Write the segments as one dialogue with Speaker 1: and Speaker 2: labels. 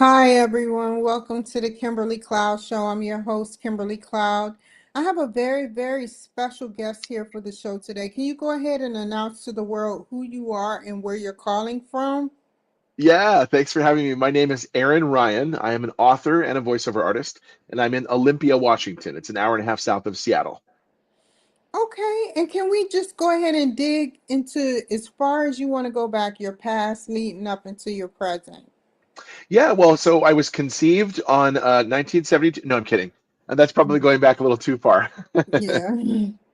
Speaker 1: Hi, everyone. Welcome to the Kimberly Cloud Show. I'm your host, Kimberly Cloud. I have a very, very special guest here for the show today. Can you go ahead and announce to the world who you are and where you're calling from?
Speaker 2: Yeah, thanks for having me. My name is Aaron Ryan. I am an author and a voiceover artist, and I'm in Olympia, Washington. It's an hour and a half south of Seattle.
Speaker 1: Okay, and can we just go ahead and dig into as far as you want to go back, your past leading up into your present?
Speaker 2: Yeah, well, so I was conceived on 1972. No, I'm kidding. And that's probably going back a little too far.
Speaker 1: Yeah.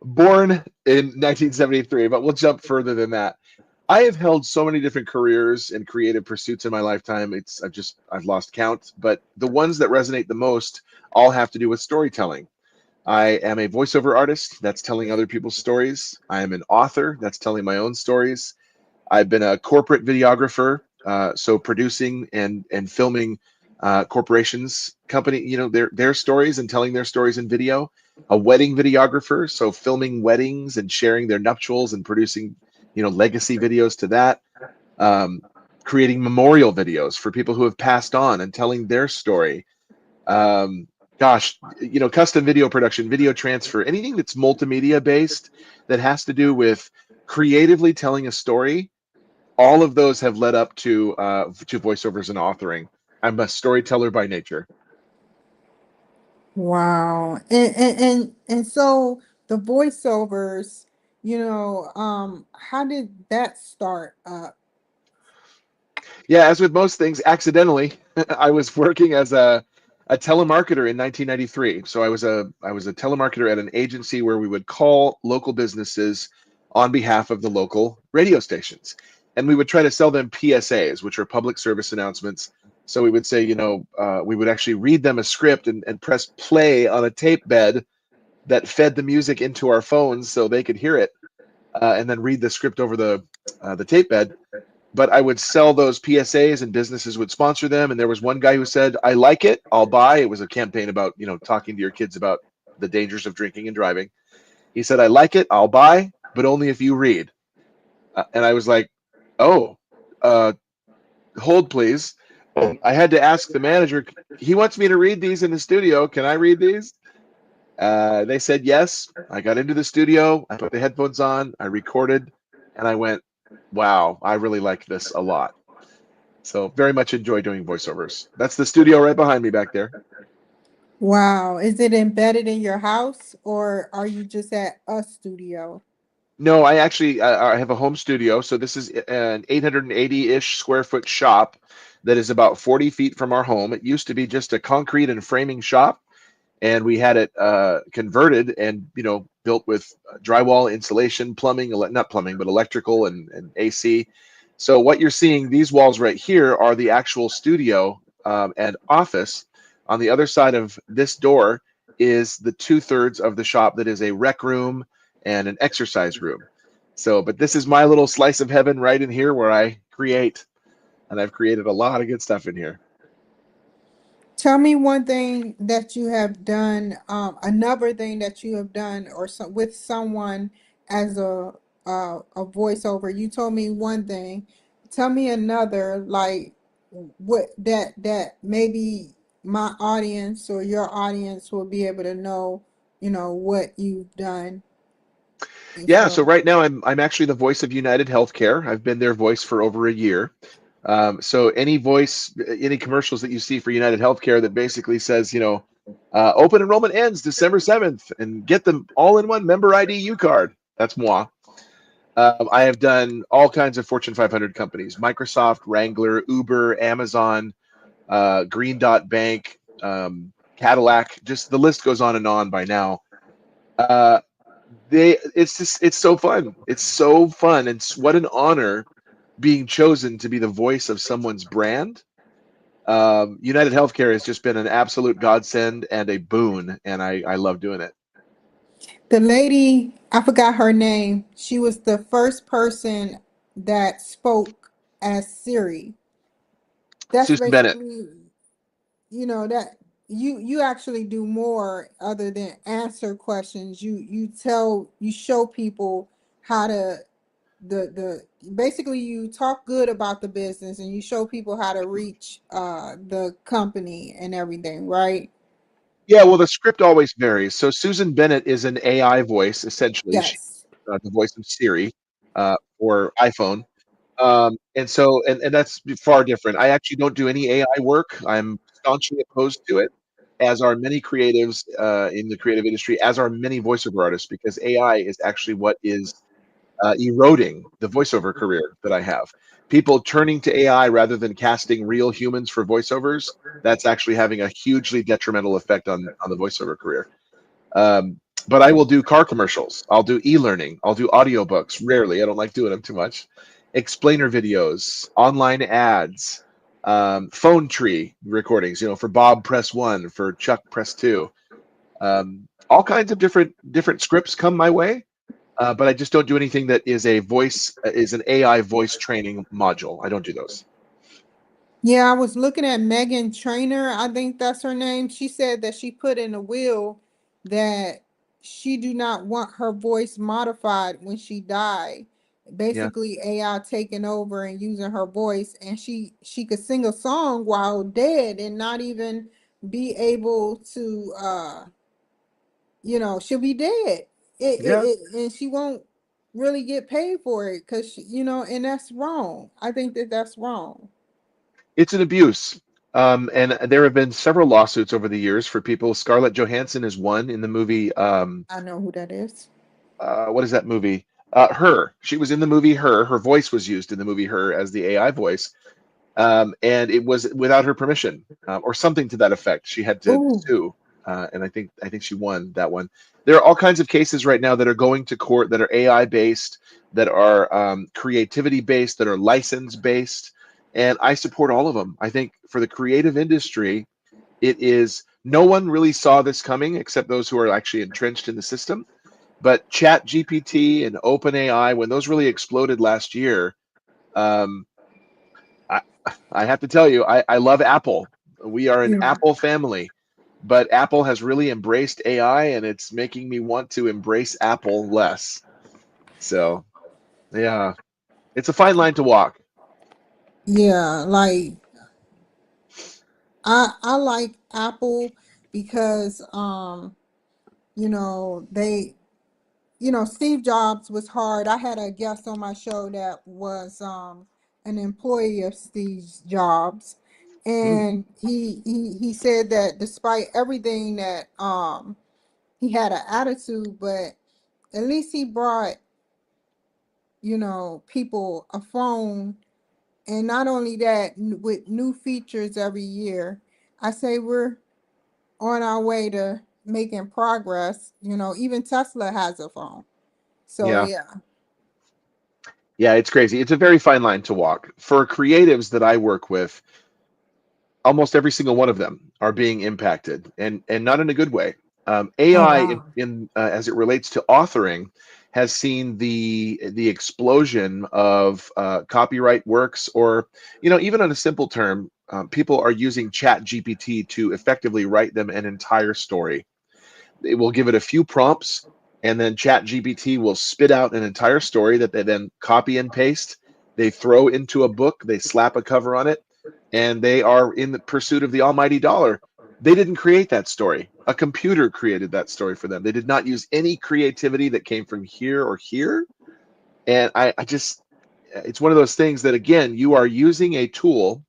Speaker 2: Born in 1973, but we'll jump further than that. I have held so many different careers and creative pursuits in my lifetime. I've lost count, but the ones that resonate the most all have to do with storytelling. I am a voiceover artist that's telling other people's stories. I am an author that's telling my own stories. I've been a corporate videographer, so producing and filming corporations, company, their stories and telling their stories in video. A wedding videographer, so filming weddings and sharing their nuptials and producing, legacy videos to that. Um, Creating memorial videos for people who have passed on and telling their story. um, Custom video production, video transfer, anything that's multimedia based that has to do with creatively telling a story. All of those have led up to voiceovers and authoring. I'm a storyteller by nature.
Speaker 1: Wow. And so the voiceovers, how did that start up?
Speaker 2: Yeah, as with most things, accidentally, I was working as a telemarketer in 1993. So I was a telemarketer at an agency where we would call local businesses on behalf of the local radio stations, and we would try to sell them PSAs, which are public service announcements. So we would say, we would actually read them a script and press play on a tape bed that fed the music into our phones so they could hear it, and then read the script over the tape bed. But I would sell those PSAs and businesses would sponsor them. And there was one guy who said, "I like it, I'll buy." It was a campaign about, talking to your kids about the dangers of drinking and driving. He said, "I like it, I'll buy, but only if you read." And I was like, "Oh, uh, hold please." And I had to ask the manager, he wants me to read these in the studio. Can I read these? They said yes. I got into the studio. I put the headphones on. I recorded, and I went, "Wow, I really like this a lot." So very much enjoy doing voiceovers. That's the studio right behind me back there.
Speaker 1: Wow. Is it embedded in your house or are you just at a studio?
Speaker 2: No, I have a home studio. So this is an 880-ish square foot shop that is about 40 feet from our home. It used to be just a concrete and framing shop, and we had it converted and built with drywall, insulation, plumbing, not plumbing, but electrical and AC. So what you're seeing, these walls right here are the actual studio and office. On the other side of this door is the two-thirds of the shop that is a rec room and an exercise room. So, but this is my little slice of heaven right in here where I create, and I've created a lot of good stuff in here.
Speaker 1: Tell me one thing that you have done, another thing that you have done or with someone as a voiceover. You told me one thing. Tell me another, like what that maybe my audience or your audience will be able to know, what you've done. And
Speaker 2: Yeah, so
Speaker 1: so,
Speaker 2: right now I'm actually the voice of United Healthcare. I've been their voice for over a year. So any commercials that you see for United Healthcare that basically says, open enrollment ends December 7th and get the all-in-one member ID U card. That's moi. I have done all kinds of Fortune 500 companies: Microsoft, Wrangler, Uber, Amazon, Green Dot Bank, Cadillac. Just the list goes on and on by now. Uh, it's so fun. It's so fun, and what an honor being chosen to be the voice of someone's brand. United Healthcare has just been an absolute godsend and a boon, and I love doing it.
Speaker 1: the lady, I forgot her name. She was the first person that spoke as Siri. That's
Speaker 2: Susan Bennett.
Speaker 1: basically, that you actually do more other than answer questions. You show people how to the basically you talk good about the business and you show people how to reach the company and everything, right?
Speaker 2: Yeah, well, the script always varies. So Susan Bennett is an AI voice, essentially. She's
Speaker 1: Yes.
Speaker 2: the voice of Siri for iPhone. And that's far different. I actually don't do any AI work. I'm staunchly opposed to it, as are many creatives in the creative industry, as are many voiceover artists, because AI is actually what is eroding the voiceover career that I have. People turning to AI rather than casting real humans for voiceovers, that's actually having a hugely detrimental effect on the voiceover career. Um, but I will do car commercials. I'll do e-learning. I'll do audiobooks. Rarely. I don't like doing them too much. Explainer videos, online ads, phone tree recordings. For Bob, press one. For Chuck, press two. All kinds of different scripts come my way, but I just don't do anything that is an AI voice training module. I don't do those.
Speaker 1: Yeah, I was looking at Megan Trainer, I think that's her name. She said that she put in a will that she do not want her voice modified when she died.
Speaker 2: Yeah,
Speaker 1: Basically AI taking over and using her voice, and she could sing a song while dead and not even be able to she'll be dead.
Speaker 2: yeah.
Speaker 1: And she won't really get paid for it because and that's wrong. I think that that's wrong.
Speaker 2: It's an abuse. And there have been several lawsuits over the years for people. Scarlett Johansson is one in the movie.
Speaker 1: I know who that is.
Speaker 2: What is that movie? Her. She was in the movie Her. Her voice was used in the movie Her as the AI voice, and it was without her permission, or something to that effect. She had to
Speaker 1: Oh,
Speaker 2: sue, and I think she won that one. There are all kinds of cases right now that are going to court that are AI based, that are creativity based, that are license based, and I support all of them. I think for the creative industry, it is no one really saw this coming except those who are actually entrenched in the system. But Chat GPT and OpenAI, when those really exploded last year, um, I, I have to tell you, I love Apple. We are an
Speaker 1: yeah.
Speaker 2: Apple family, but Apple has really embraced AI, and it's making me want to embrace Apple less. So, yeah, it's a fine line to walk.
Speaker 1: Yeah, like I like Apple because they Steve Jobs was hard. I had a guest on my show that was an employee of Steve Jobs,
Speaker 2: Mm,
Speaker 1: and he said that despite everything that he had an attitude, but at least he brought people a phone. And not only that, with new features every year, I say we're on our way to making progress. Even Tesla has a phone. So
Speaker 2: yeah,
Speaker 1: yeah.
Speaker 2: yeah, it's crazy. It's a very fine line to walk. For creatives that I work with, almost every single one of them are being impacted, and not in a good way.
Speaker 1: Oh
Speaker 2: AI
Speaker 1: wow.
Speaker 2: in as it relates to authoring has seen the explosion of copyright works, or even on a simple term, people are using Chat GPT to effectively write them an entire story. It will give it a few prompts, and then Chat GPT will spit out an entire story that they then copy and paste. They throw into a book, they slap a cover on it, and they are in the pursuit of the almighty dollar. They didn't create that story. A computer created that story for them. They did not use any creativity that came from here or here. And I just, it's one of those things that, again, you are using a tool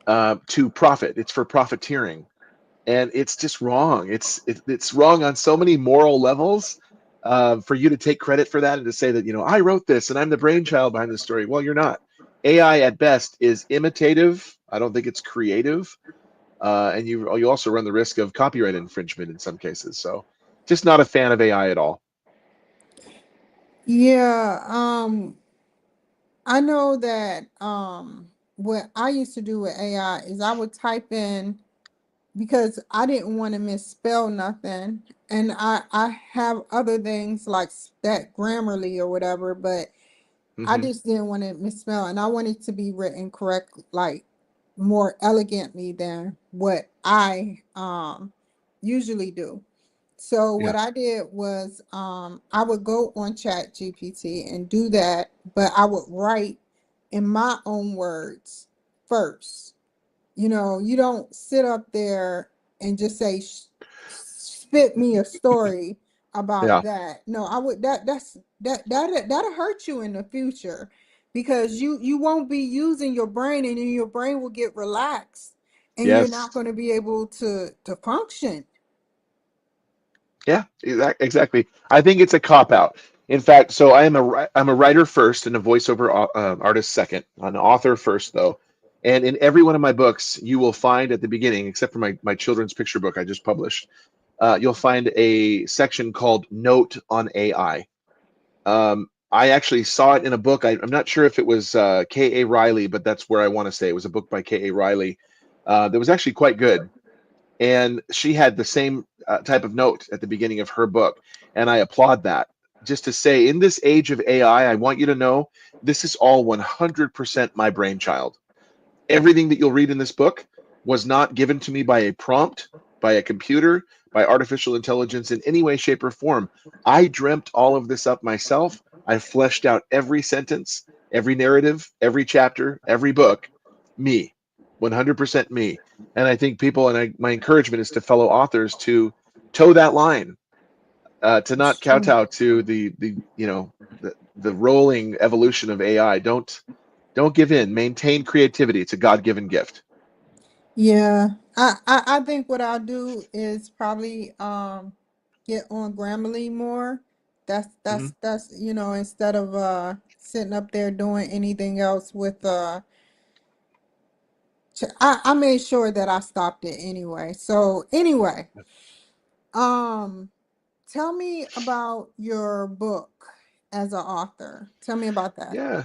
Speaker 2: to profit. It's for profiteering, and it's just wrong. It's wrong on so many moral levels. For you to take credit for that and to say that I wrote this and I'm the brainchild behind the story. Well, you're not. AI at best is imitative. I don't think it's creative, and you also run the risk of copyright infringement in some cases. So, just not a fan of AI at all.
Speaker 1: Yeah, I know that what I used to do with AI is I would type in, because I didn't want to misspell nothing, and I have other things like that Grammarly or whatever, but I
Speaker 2: Hmm.
Speaker 1: just didn't want to misspell, and I wanted to be written correct, like more elegantly than what I usually do. So
Speaker 2: Yeah.
Speaker 1: what I did was I would go on Chat GPT and do that, but I would write in my own words first. You know, you don't sit up there and just say, spit me a story about
Speaker 2: Yeah.
Speaker 1: that. No, I would that'll hurt you in the future because you won't be using your brain, and then your brain will get relaxed and you're
Speaker 2: Yes.
Speaker 1: not going to be able to function.
Speaker 2: Yeah, exactly. I think it's a cop out. In fact, so I'm a writer first and a voiceover artist second, an author first though. And in every one of my books, you will find at the beginning, except for my children's picture book I just published, you'll find a section called Note on AI. I actually saw it in a book. I'm not sure if it was K.A. Riley, but that's where I want to say it was a book by K.A. Riley that was actually quite good, and she had the same type of note at the beginning of her book, and I applaud that. Just to say, in this age of AI, I want you to know this is all 100% my brainchild. Everything that you'll read in this book was not given to me by a prompt, by a computer, by artificial intelligence in any way, shape, or form. I dreamt all of this up myself. I fleshed out every sentence, every narrative, every chapter, every book. Me, 100% me. And I think people, and my encouragement is to fellow authors to toe that line, to
Speaker 1: It's
Speaker 2: not
Speaker 1: true.
Speaker 2: kowtow to the rolling evolution of AI. Don't give in. Maintain creativity. It's a God-given gift.
Speaker 1: Yeah, I think what I'll do is probably get on Grammarly more.
Speaker 2: Hmm.
Speaker 1: That's instead of sitting up there doing anything else with I made sure that I stopped it anyway. So anyway, um tell me about your book as an author. Tell me about that.
Speaker 2: Yeah.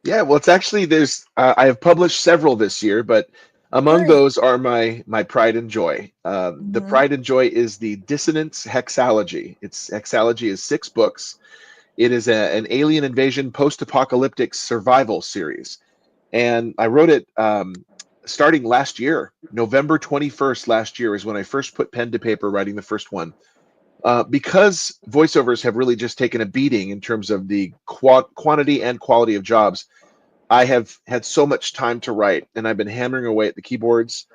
Speaker 2: Yeah, well, it's actually there's I have published several this year, but among
Speaker 1: Great.
Speaker 2: those are my pride and joy. The
Speaker 1: Mm-hmm.
Speaker 2: pride and joy is the Dissonance Hexalogy. It's Hexalogy is 6 books. It is an alien invasion post-apocalyptic survival series, and I wrote it starting last year. November 21st last year is when I first put pen to paper writing the first one. Because voiceovers have really just taken a beating in terms of the quantity and quality of jobs, I have had so much time to write, and I've been hammering away at the keyboards.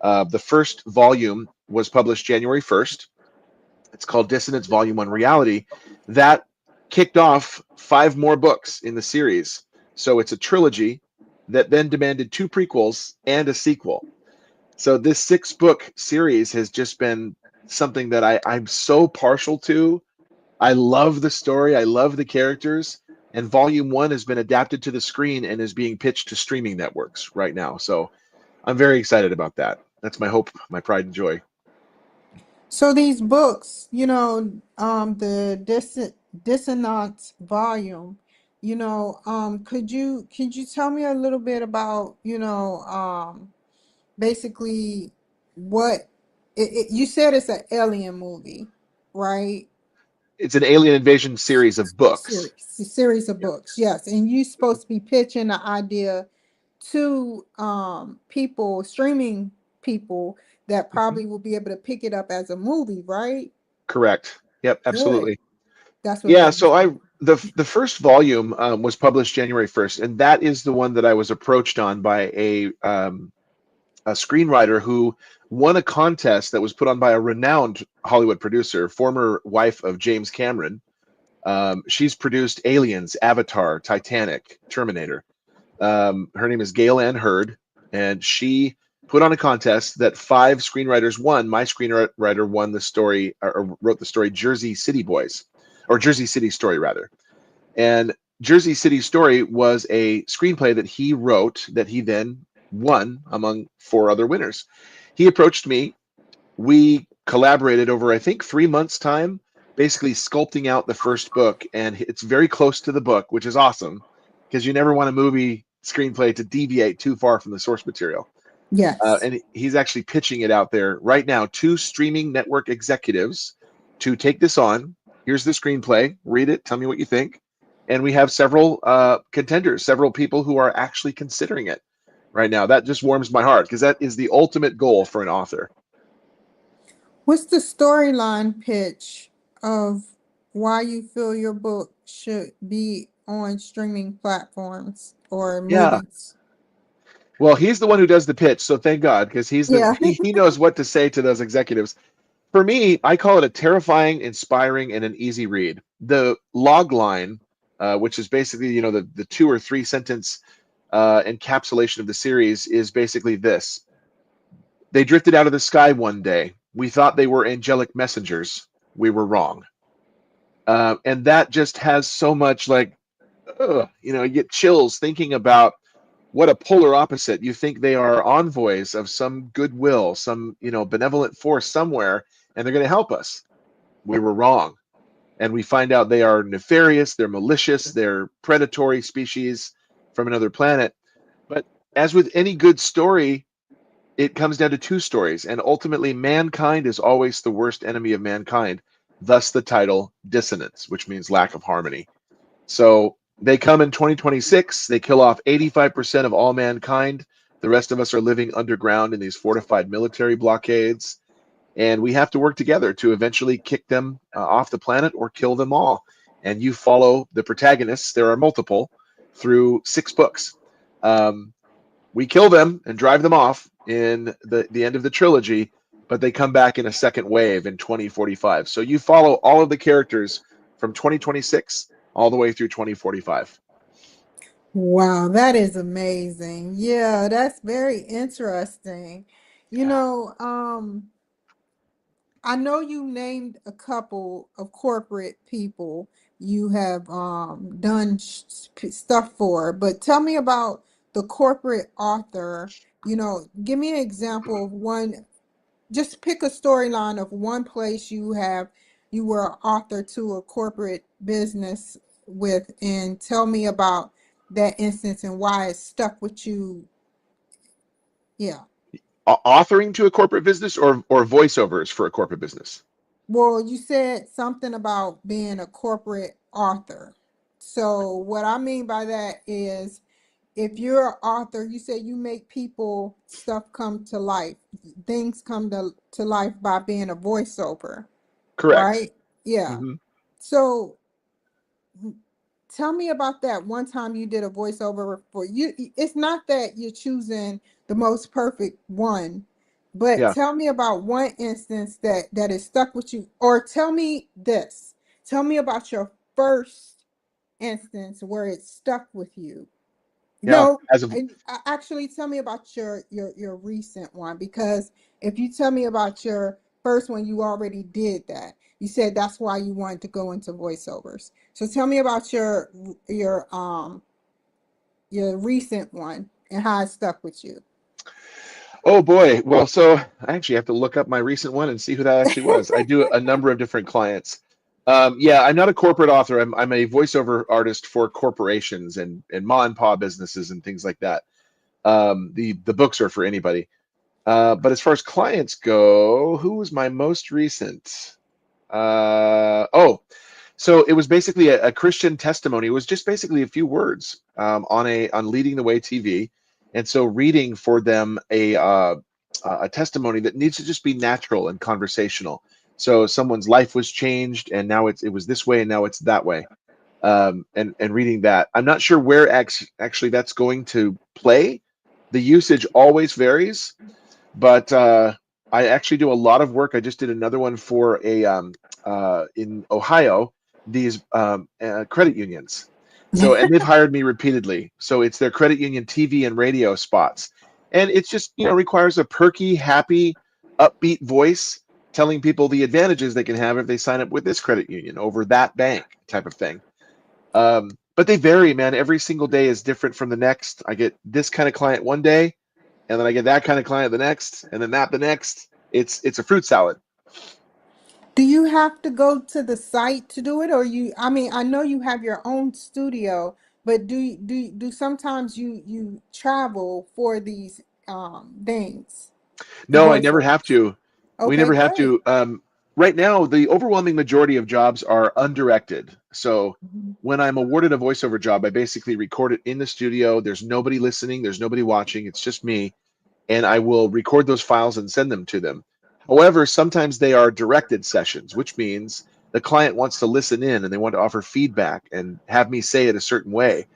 Speaker 2: The first volume was published January 1st. It's called Dissonance Volume 1 Reality. That kicked off 5 more books in the series. So it's a trilogy that then demanded 2 prequels and a sequel. So this 6 book series has just been something that I'm so partial to. I love the story. I love the characters. And volume 1 has been adapted to the screen and is being pitched to streaming networks right now. So I'm very excited about that. That's my hope, my pride and joy.
Speaker 1: So these books, the dissonance volume, could you tell me a little bit about, basically what you said it's an alien movie, right?
Speaker 2: It's an alien invasion series of books.
Speaker 1: Series of
Speaker 2: Yeah.
Speaker 1: books, yes. And you supposed to be pitching the idea to people, streaming people that
Speaker 2: Mhm.
Speaker 1: probably will be able to pick it up as a movie, right?
Speaker 2: Correct. Yep,
Speaker 1: Good.
Speaker 2: absolutely.
Speaker 1: That's what I
Speaker 2: Yeah,
Speaker 1: was.
Speaker 2: so the first volume was published January 1st, and that is the one that I was approached on by a screenwriter who won a contest that was put on by a renowned Hollywood producer, former wife of James Cameron. She's produced Aliens, Avatar, Titanic, Terminator. Her name is Gail Ann Hurd, and she put on a contest that 5 screenwriters won. My screenwriter won the story, or wrote the story Jersey City Boys, or Jersey City Story, rather. And Jersey City Story was a screenplay that he wrote that he then won among 4 other winners. He approached me. We collaborated over, I think, 3 months' time, basically sculpting out the first book. And it's very close to the book, which is awesome because you never want a movie screenplay to deviate too far from the source material.
Speaker 1: Yes.
Speaker 2: And he's actually pitching it out there right now to streaming network executives to take this on. Here's the screenplay. Read it. Tell me what you think. And we have several contenders, several people who are actually considering it right now. That just warms my heart because that is the ultimate goal for an author.
Speaker 1: What's the storyline pitch of why you feel your book should be on streaming platforms or
Speaker 2: Yeah.
Speaker 1: movies?
Speaker 2: Well, he's the one who does the pitch, so thank God, because
Speaker 1: Yeah.
Speaker 2: he knows what to say to those executives. For me, I call it a terrifying, inspiring, and an easy read. The log line, which is basically the 2 or 3 sentence encapsulation of the series, is basically this: they drifted out of the sky one day. We thought they were angelic messengers. We were wrong. And that just has so much like, you get chills thinking about what a polar opposite. You think they are envoys of some goodwill, some benevolent force somewhere, and they're going to help us. We were wrong, and we find out they are nefarious, they're malicious, they're predatory species from another planet. But as with any good story, it comes down to 2 stories, and ultimately mankind is always the worst enemy of mankind. Thus the title Dissonance, which means lack of harmony. So they come in 2026, they kill off 85% of all mankind. The rest of us are living underground in these fortified military blockades. And we have to work together to eventually kick them off the planet or kill them all. And you follow the protagonists, there are multiple, through 6 books. We kill them and drive them off in the end of the trilogy, but they come back in a second wave in 2045. So you follow all of the characters from 2026 all the way through 2045.
Speaker 1: Wow, that is amazing. Yeah, that's very interesting. You
Speaker 2: Yeah.
Speaker 1: know, I know you named a couple of corporate people you have done stuff for, but tell me about the corporate author. Give me an example of one. Just pick a storyline of one place you were an author to a corporate business with, and tell me about that instance and why it stuck with you. Yeah.
Speaker 2: Authoring to a corporate business or voiceovers for a corporate business?
Speaker 1: Well, you said something about being a corporate author. So what I mean by that is, if you're an author, you said you make people stuff come to life. Things come to life by being a voiceover,
Speaker 2: Correct.
Speaker 1: right? Yeah.
Speaker 2: Hmm.
Speaker 1: So tell me about that one time you did a voiceover for you. It's not that you're choosing the most perfect one, but
Speaker 2: Yeah.
Speaker 1: tell me about one instance that is stuck with you. Or tell me this. Tell me about your first instance where it stuck with you.
Speaker 2: Yeah.
Speaker 1: No,
Speaker 2: As of
Speaker 1: actually tell me about your recent one, because if you tell me about your first one, you already did that. You said that's why you wanted to go into voiceovers. So tell me about your recent one and how it stuck with you.
Speaker 2: Oh boy. Well, so I actually have to look up my recent one and see who that actually was. I do a number of different clients. Yeah, I'm not a corporate author. I'm a voiceover artist for corporations and ma and pa businesses and things like that. The books are for anybody. But as far as clients go, who was my most recent? Oh, so it was basically a Christian testimony. It was just basically a few words on Leading the Way TV, and so reading for them a testimony that needs to just be natural and conversational. So someone's life was changed, and now it was this way, and now it's that way. And reading that, I'm not sure where actually that's going to play. The usage always varies, but I actually do a lot of work. I just did another one for in Ohio, these credit unions. So, and they've hired me repeatedly. So it's their credit union TV and radio spots, and it's just requires a perky, happy, upbeat voice telling people the advantages they can have if they sign up with this credit union over that bank type of thing. But they vary, man. Every single day is different from the next. I get this kind of client one day, and then I get that kind of client the next, and then that the next. It's a fruit salad.
Speaker 1: Do you have to go to the site to do it, or I mean, I know you have your own studio, but do sometimes you travel for these things, the
Speaker 2: No, I never have
Speaker 1: voiceovers?
Speaker 2: to. We
Speaker 1: Okay,
Speaker 2: never have
Speaker 1: great.
Speaker 2: to. Right now, the overwhelming majority of jobs are undirected. So
Speaker 1: Mhm.
Speaker 2: when I'm awarded a voiceover job, I basically record it in the studio. There's nobody listening. There's nobody watching. It's just me, and I will record those files and send them to them. However, sometimes they are directed sessions, which means the client wants to listen in and they want to offer feedback and have me say it a certain way.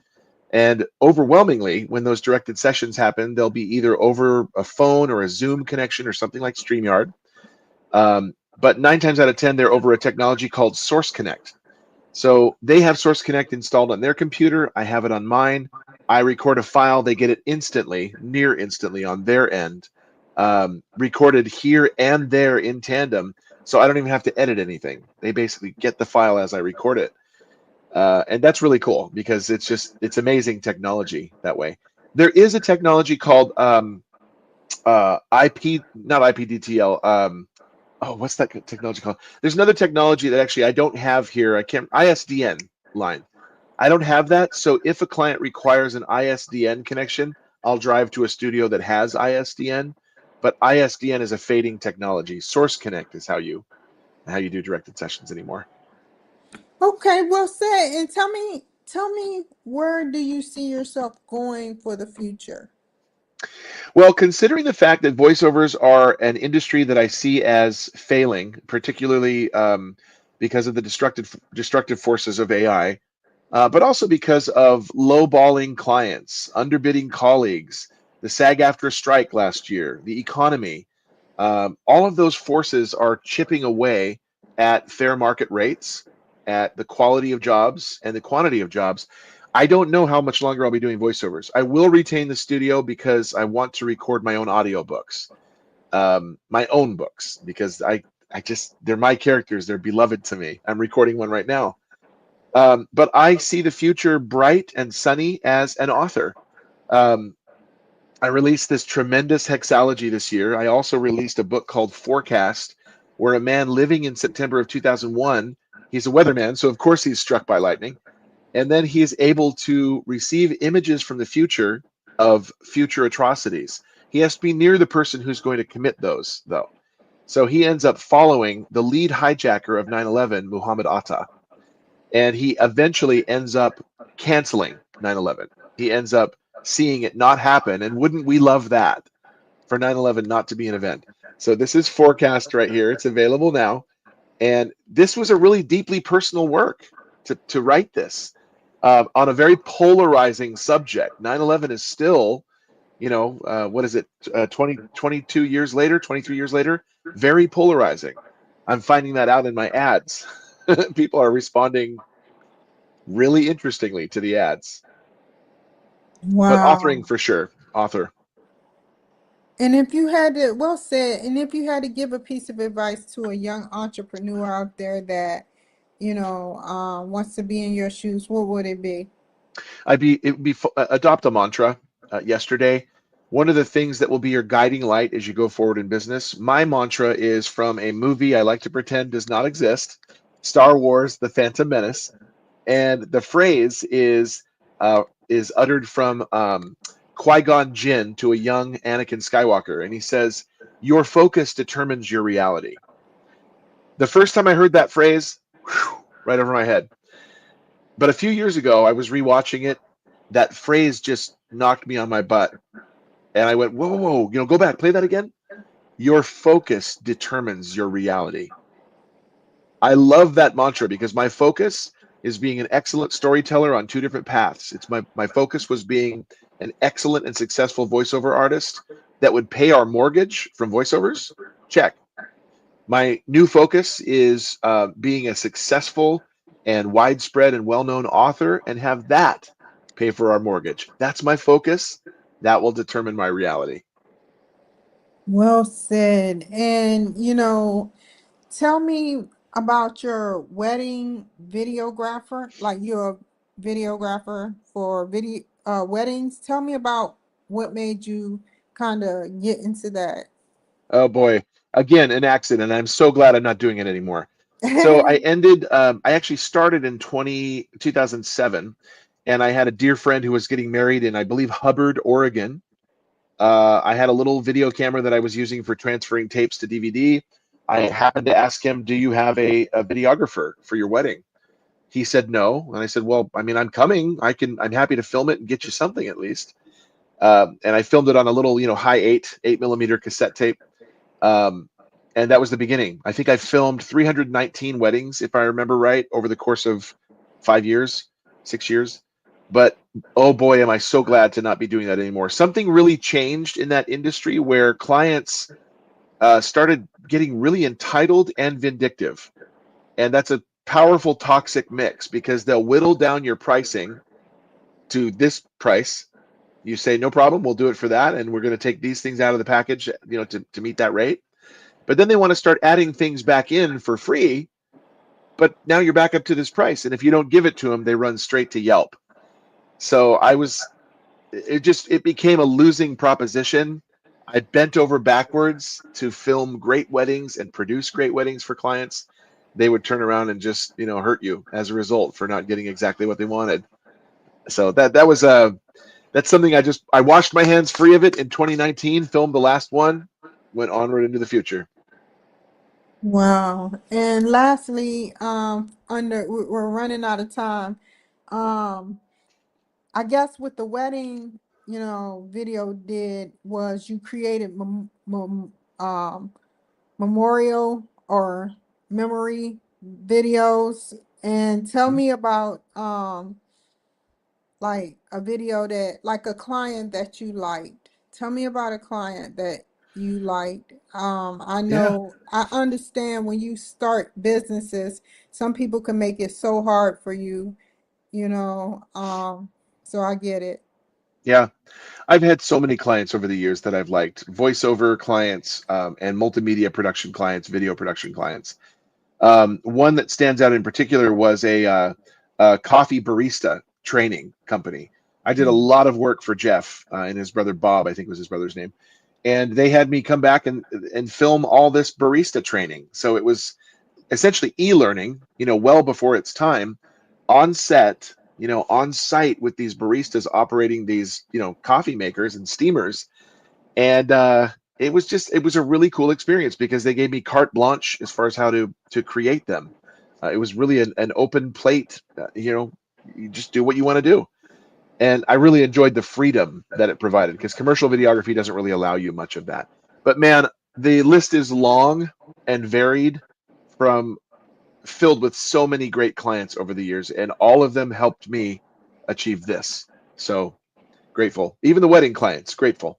Speaker 2: And overwhelmingly, when those directed sessions happen, they'll be either over a phone or a Zoom connection or something like StreamYard. But 9 times out of 10, they're over a technology called Source Connect. So they have Source Connect installed on their computer. I have it on mine. I record a file. They get it instantly, near instantly on their end, recorded here and there in tandem. So I don't even have to edit anything. They basically get the file as I record it. And that's really cool because it's amazing technology that way. There is a technology called IP, not IPDTL. Oh, what's that technology called? There's another technology that actually I don't have here. I can't, ISDN line. I don't have that. So if a client requires an ISDN connection, I'll drive to a studio that has ISDN. But ISDN is a fading technology. Source Connect is how you do directed sessions anymore.
Speaker 1: Okay, well said. And tell me, where do you see yourself going for the future?
Speaker 2: Well, considering the fact that voiceovers are an industry that I see as failing, particularly because of the destructive forces of AI, but also because of lowballing clients, underbidding colleagues, the SAG-AFTRA strike last year, the economy, all of those forces are chipping away at fair market rates, at the quality of jobs and the quantity of jobs. I don't know how much longer I'll be doing voiceovers. I will retain the studio because I want to record my own audiobooks, my own books, because I just, they're my characters. They're beloved to me. I'm recording one right now. But I see the future bright and sunny as an author. Um, I released this tremendous hexalogy this year. I also released a book called Forecast, where a man living in September of 2001, he's a weatherman, so of course he's struck by lightning. And then he is able to receive images from the future of future atrocities. He has to be near the person who's going to commit those, though. So he ends up following the lead hijacker of 9/11, Muhammad Atta. And he eventually ends up canceling 9/11. He ends up seeing it not happen. And wouldn't we love that for 9/11 not to be an event? So this is Forecast right here. It's available now. And this was a really deeply personal work to write this on a very polarizing subject. 9/11 is still, what is it, 22 years later, 23 years later, very polarizing. I'm finding that out in my ads. People are responding really interestingly to the ads. But
Speaker 1: Wow.
Speaker 2: authoring for sure, author.
Speaker 1: And if you had to, well said, and if you had to give a piece of advice to a young entrepreneur out there that, wants to be in your shoes, what would it be?
Speaker 2: It would be adopt a mantra. Yesterday, one of the things that will be your guiding light as you go forward in business. My mantra is from a movie I like to pretend does not exist, Star Wars: The Phantom Menace, and the phrase is uttered from Qui-Gon Jinn to a young Anakin Skywalker, and he says, "Your focus determines your reality." The first time I heard that phrase, whew, right over my head. But a few years ago, I was rewatching it. That phrase just knocked me on my butt. And I went, whoa, whoa, whoa, go back, play that again. Your focus determines your reality. I love that mantra because my focus is being an excellent storyteller on two different paths. It's my focus was being an excellent and successful voiceover artist that would pay our mortgage from voiceovers. Check. My new focus is being a successful and widespread and well-known author and have that pay for our mortgage. That's my focus. That will determine my reality.
Speaker 1: Well said. And, tell me about your wedding videographer, like you're a videographer for video weddings. Tell me about what made you kind of get into that.
Speaker 2: Oh boy. Again, an accident. I'm so glad I'm not doing it anymore. So I actually started in 2007, and I had a dear friend who was getting married in, I believe, Hubbard, Oregon. I had a little video camera that I was using for transferring tapes to DVD. I happened to ask him, "Do you have a videographer for your wedding?" He said no, and I said, "Well, I mean, I'm coming. I'm happy to film it and get you something at least." And I filmed it on a little, high 8 millimeter cassette tape. Um, and that was the beginning. I think I filmed 319 weddings, if I remember right, over the course of 5 years, 6 years. But oh boy, am I so glad to not be doing that anymore. Something really changed in that industry where clients started getting really entitled and vindictive. And that's a powerful toxic mix because they'll whittle down your pricing to this price. You say, no problem, we'll do it for that. And we're going to take these things out of the package, to meet that rate. But then they want to start adding things back in for free. But now you're back up to this price. And if you don't give it to them, they run straight to Yelp. So it became a losing proposition. I bent over backwards to film great weddings and produce great weddings for clients. They would turn around and just, hurt you as a result for not getting exactly what they wanted. So that's something I washed my hands free of it in 2019, filmed the last one, went onward into the future.
Speaker 1: Wow. And lastly, we're running out of time. Um, I guess what the wedding, video did was you created memorial or memory videos. And tell me about like a video that like a client that you liked. Tell me about a client that you liked. I
Speaker 2: Yeah.
Speaker 1: know I understand when you start businesses, some people can make it so hard for you, you know. So I get it.
Speaker 2: Yeah. I've had so many clients over the years that I've liked, voiceover clients, and multimedia production clients, video production clients. One that stands out in particular was a coffee barista training company. I did a
Speaker 1: Mm.
Speaker 2: lot of work for Jeff and his brother Bob, I think was his brother's name, and they had me come back and film all this barista training. So it was essentially e-learning, well before its time, on set, on site with these baristas operating these, coffee makers and steamers. And it was a really cool experience because they gave me carte blanche as far as how to create them. It was really an open plate. You just do what you want to do, and I really enjoyed the freedom that it provided because commercial videography doesn't really allow you much of that. But man, the list is long and varied, from filled with so many great clients over the years, and all of them helped me achieve this. So grateful. Even the wedding clients, grateful.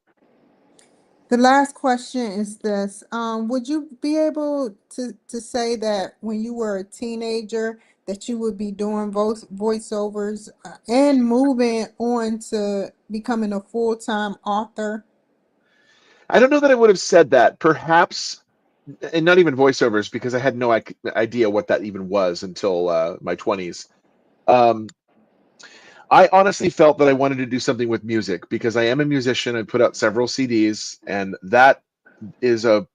Speaker 1: The last question is this. Would you be able to say that when you were a teenager that you would be doing voiceovers and moving on to becoming a full-time author?
Speaker 2: I don't know that I would have said that. Perhaps, and not even voiceovers, because I had no idea what that even was until my 20s. Um, I honestly felt that I wanted to do something with music because I am a musician. I put out several CDs, and that is a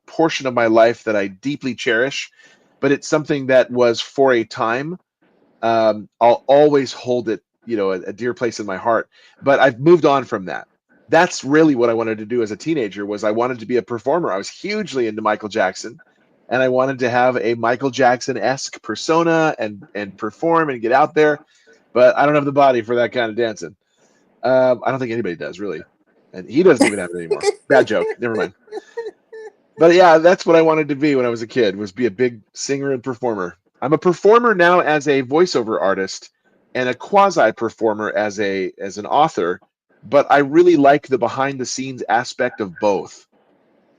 Speaker 2: portion of my life that I deeply cherish. But it's something that was for a time. I'll always hold it, a dear place in my heart. But I've moved on from that. That's really what I wanted to do as a teenager. Was I wanted to be a performer. I was hugely into Michael Jackson, and I wanted to have a Michael Jackson-esque persona and perform and get out there. But I don't have the body for that kind of dancing. I don't think anybody does really, and he doesn't even have it anymore. Bad joke. Never mind. But yeah, that's what I wanted to be when I was a kid, was be a big singer and performer. I'm a performer now as a voiceover artist and a quasi performer as an author, but I really like the behind the scenes aspect of both.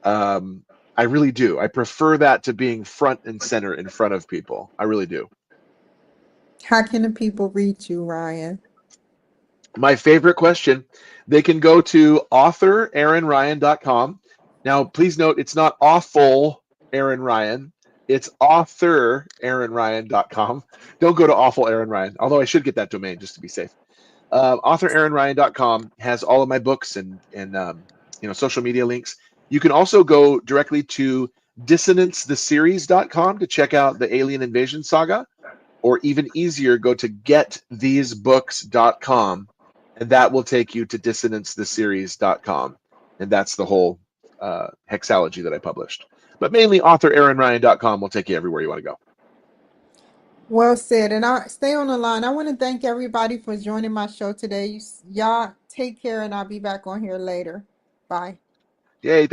Speaker 2: Um, I really do. I prefer that to being front and center in front of people. I really do.
Speaker 1: How can the people reach you, Ryan?
Speaker 2: My favorite question, they can go to authoraaronryan.com. Now, please note, it's not awful Aaron Ryan. It's authoraaronryan.com. Don't go to awful Aaron Ryan, although I should get that domain just to be safe. Authoraaronryan.com has all of my books and social media links. You can also go directly to dissonancetheseries.com to check out the Alien Invasion saga, or even easier, go to getthesebooks.com, and that will take you to dissonancetheseries.com. And that's the whole hexalogy that I published. But mainly authoraaronryan.com will take you everywhere you want to go.
Speaker 1: Well said. And I stay on the line. I want to thank everybody for joining my show today. Y'all take care, and I'll be back on here later. Bye.
Speaker 2: Yay, thank